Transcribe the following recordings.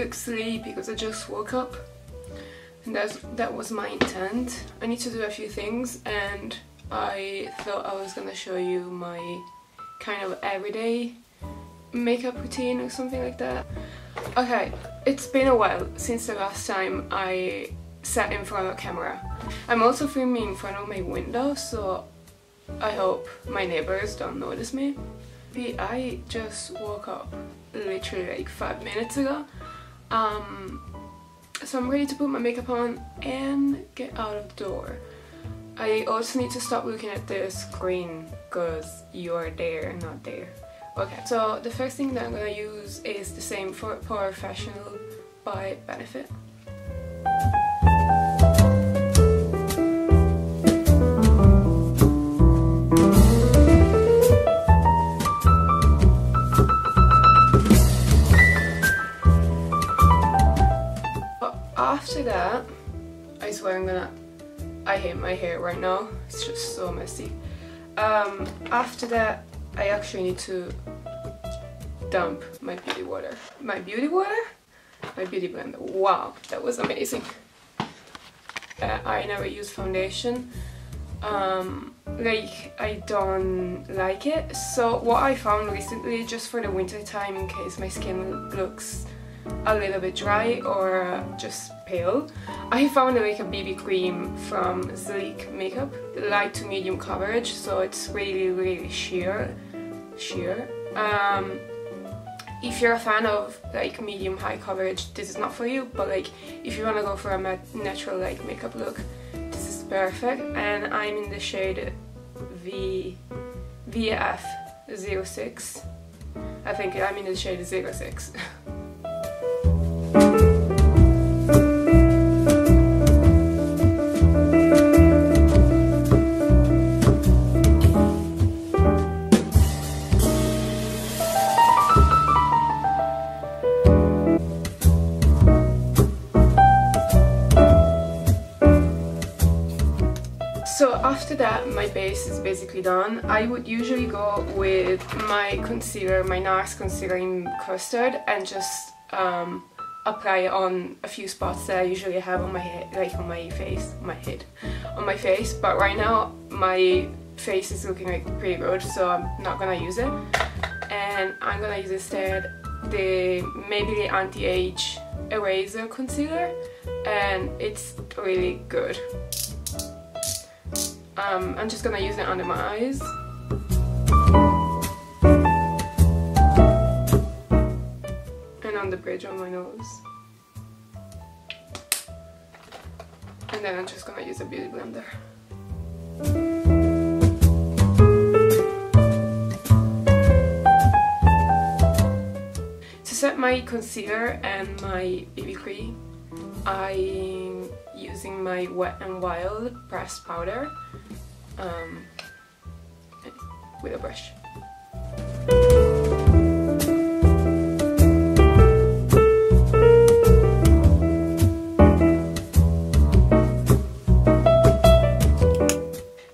look sleepy because I just woke up, and that was my intent. I need to do a few things, and I thought I was gonna show you my kind of everyday makeup routine or something like that. Okay, it's been a while since the last time I sat in front of a camera. I'm also filming in front of my window, so I hope my neighbors don't notice me. I just woke up literally like 5 minutes ago, so I'm ready to put my makeup on and get out of the door. I also need to stop looking at the screen because you are there, not there. Okay, so the first thing that I'm gonna use is the same for Professional by Benefit. After that, I swear I hate my hair right now, it's just so messy. After that, I actually need to dump my beauty water. My beauty blender. Wow, that was amazing. I never use foundation. Like, I don't like it. So what I found recently, just for the winter time, in case my skin looks a little bit dry or just pale, I found like a BB cream from Sleek Makeup, light to medium coverage, so it's really sheer. If you're a fan of like medium high coverage, this is not for you, but like if you want to go for a natural like makeup look, this is perfect. And I'm in the shade VF06. I think I'm in the shade 06. So after that, my base is basically done. I would usually go with my concealer, my NARS concealer in Custard, and just apply it on a few spots that I usually have on my head, like on my face, on my face. But right now, my face is looking like pretty good, so I'm not gonna use it. And I'm gonna use instead the Maybelline Anti-Age Eraser Concealer, and it's really good. I'm just gonna use it under my eyes. And on the bridge of my nose. And then I'm just gonna use a beauty blender. To set my concealer and my BB cream, I'm using my Wet n Wild pressed powder with a brush.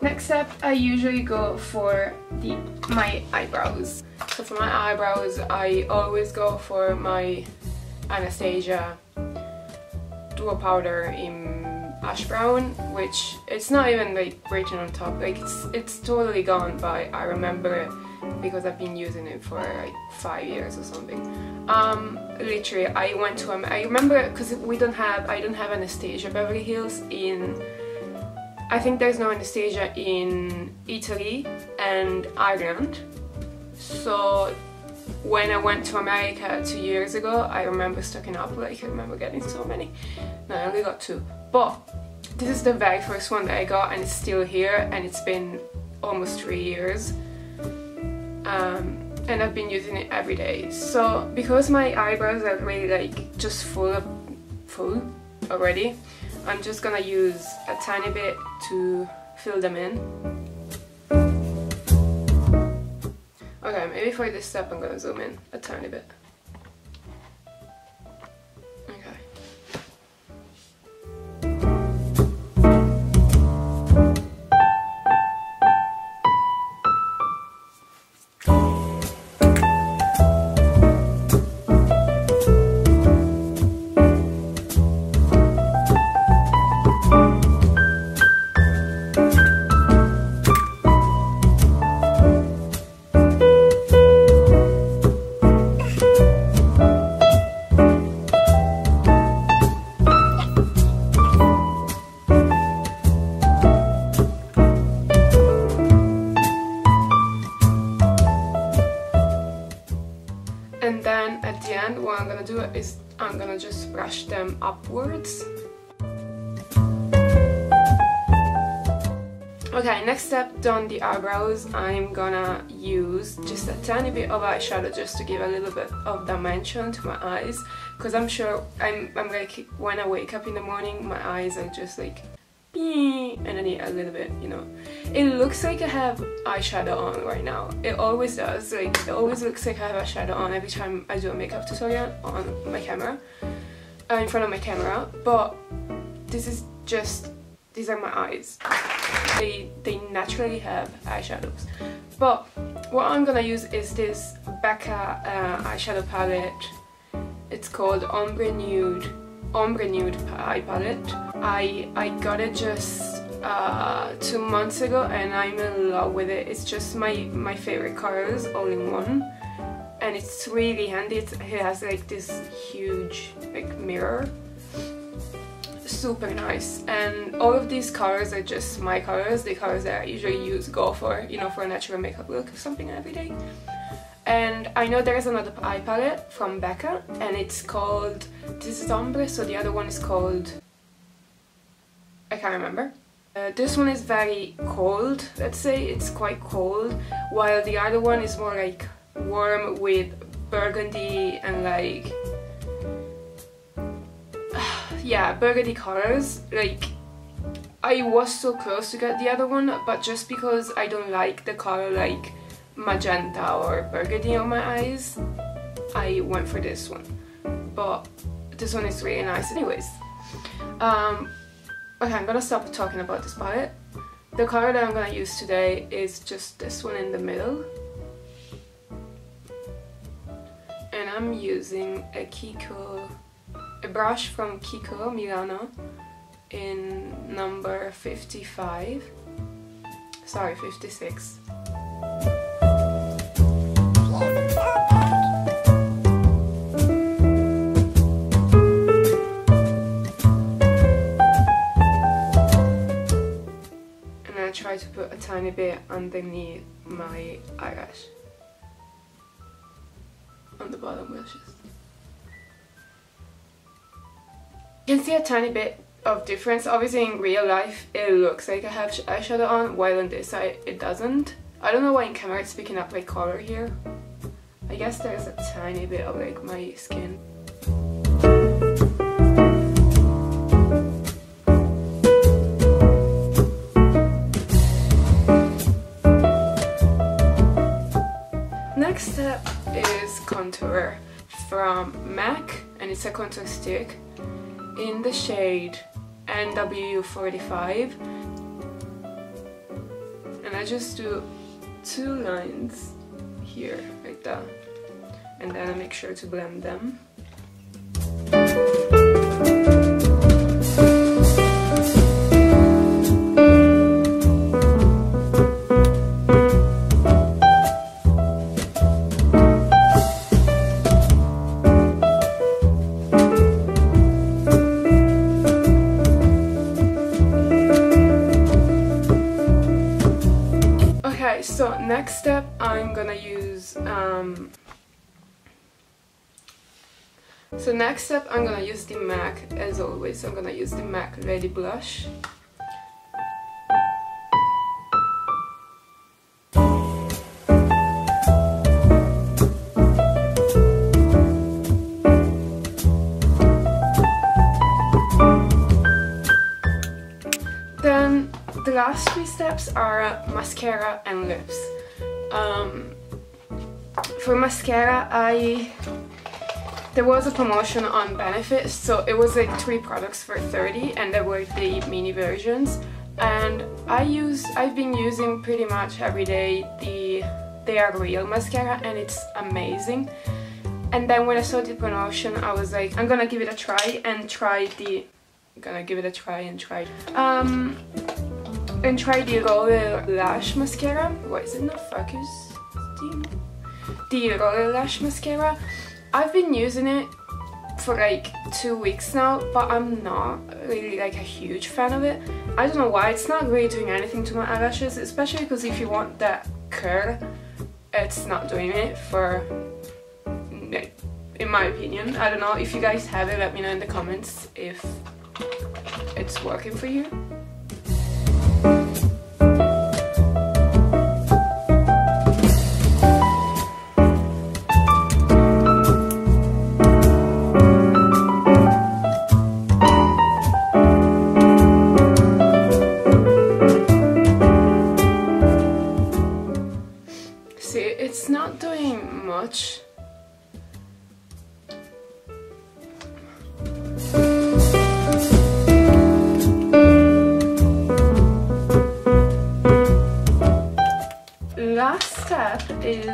Next up, I usually go for my eyebrows. So for my eyebrows, I always go for my Anastasia duo powder in ash brown, which it's not even like written on top, like it's totally gone, but I remember it because I've been using it for like 5 years or something. Literally, I remember, because I don't have Anastasia Beverly Hills in, I think there's no Anastasia in Italy and Ireland. So when I went to America 2 years ago, I remember stocking up, like I remember getting so many. No, I only got 2. But this is the very first one that I got, and it's still here, and it's been almost 3 years. And I've been using it every day. So because my eyebrows are really like just full already, I'm just gonna use a tiny bit to fill them in. Okay, maybe for this step I'm gonna zoom in a tiny bit. Okay. is I'm gonna just brush them upwards. Okay, next step, done the eyebrows. I'm gonna use just a tiny bit of eyeshadow just to give a little bit of dimension to my eyes, because I'm sure I'm like, when I wake up in the morning my eyes are just like, and I need a little bit, you know. It looks like I have eyeshadow on right now. It always does. Like, it always looks like I have eyeshadow on every time I do a makeup tutorial on my camera, in front of my camera. But this is just, these are my eyes. They naturally have eyeshadows. But what I'm gonna use is this Bianca eyeshadow palette. It's called Ombre Nude Eye Palette. I got it just 2 months ago and I'm in love with it. It's just my favorite colors all in one, and it's really handy. It has like this huge like mirror. Super nice, and all of these colors are just my colors, the colors that I usually go for, you know, for a natural makeup look or something every day. And I know there's another eye palette from Bianca, and it's called, this is Ombre, so the other one is called, I can't remember. This one is very cold, let's say, it's quite cold, while the other one is more like warm with burgundy and like, yeah, burgundy colors. Like, I was so close to get the other one, but just because I don't like the color like magenta or burgundy on my eyes, I went for this one. But this one is really nice anyways. Okay, I'm gonna stop talking about this palette. The color that I'm gonna use today is just this one in the middle. And I'm using a brush from Kiko Milano in number 55. Sorry, 56. And I try to put a tiny bit underneath my eyelash, on the bottom lashes. You can see a tiny bit of difference. Obviously in real life it looks like I have eyeshadow on, while on this side it doesn't. I don't know why in camera it's picking up like color here. I guess there's a tiny bit of like my skin. Next step is contour from MAC, and it's a contour stick in the shade NW45, and I just do 2 lines here like that, and then I make sure to blend them. So next step, I'm gonna use the MAC as always. I'm gonna use the MAC Lady Blush. Then the last 3 steps are mascara and lips. For mascara, there was a promotion on Benefit, so it was like 3 products for 30, and there were the mini versions. And I've been using pretty much every day the They Are Real mascara, and it's amazing. And then when I saw the promotion, I was like, I'm gonna give it a try and try the Roller Lash Mascara. Why is it not focused? The Roller Lash Mascara. I've been using it for like 2 weeks now, but I'm not really like a huge fan of it. I don't know why. It's not really doing anything to my eyelashes, especially because if you want that curl, it's not doing it for in my opinion. I don't know if you guys have it, let me know in the comments if it's working for you. See, it's not doing much. Last step is,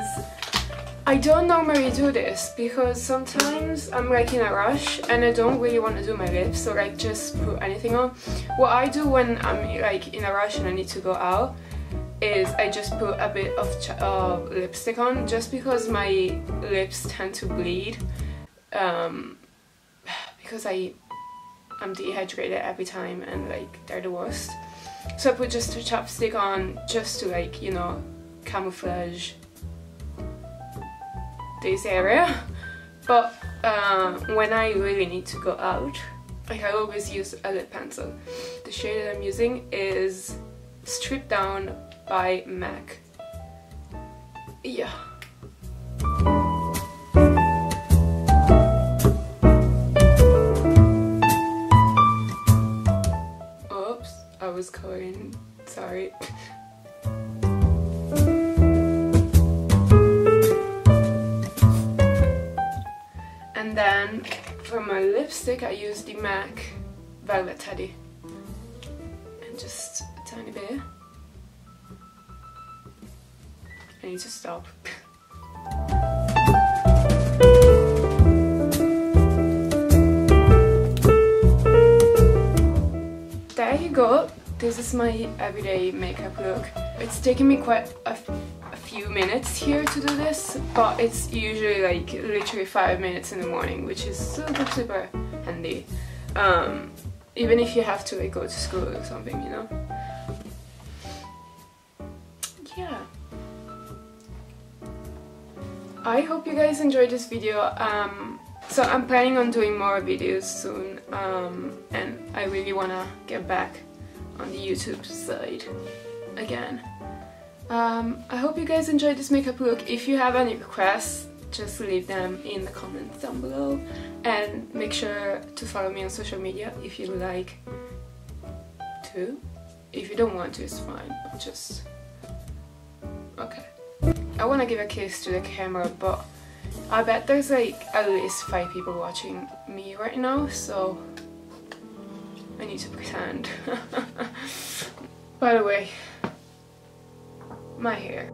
I don't normally do this because sometimes I'm like in a rush and I don't really want to do my lips or like just put anything on. What I do when I'm like in a rush and I need to go out is I just put a bit of lipstick on, just because my lips tend to bleed because I'm dehydrated every time and like they're the worst. So I put just a chapstick on just to like, you know, camouflage this area. But when I really need to go out, like I always use a lip pencil. The shade that I'm using is Stripped Down by MAC. Yeah. Oops, I was coloring, sorry. And then for my lipstick I use the MAC Velvet Teddy. And just a tiny bit. I need to stop. There you go. This is my everyday makeup look. It's taken me quite a few minutes here to do this, but it's usually like literally 5 minutes in the morning, which is super handy. Even if you have to like go to school or something, you know? Yeah. I hope you guys enjoyed this video. So I'm planning on doing more videos soon, and I really wanna get back on the YouTube side again. I hope you guys enjoyed this makeup look. If you have any requests, just leave them in the comments down below, and make sure to follow me on social media if you like to. If you don't want to, it's fine, just okay. I want to give a kiss to the camera, but I bet there's like at least 5 people watching me right now, so I need to pretend. By the way, my hair.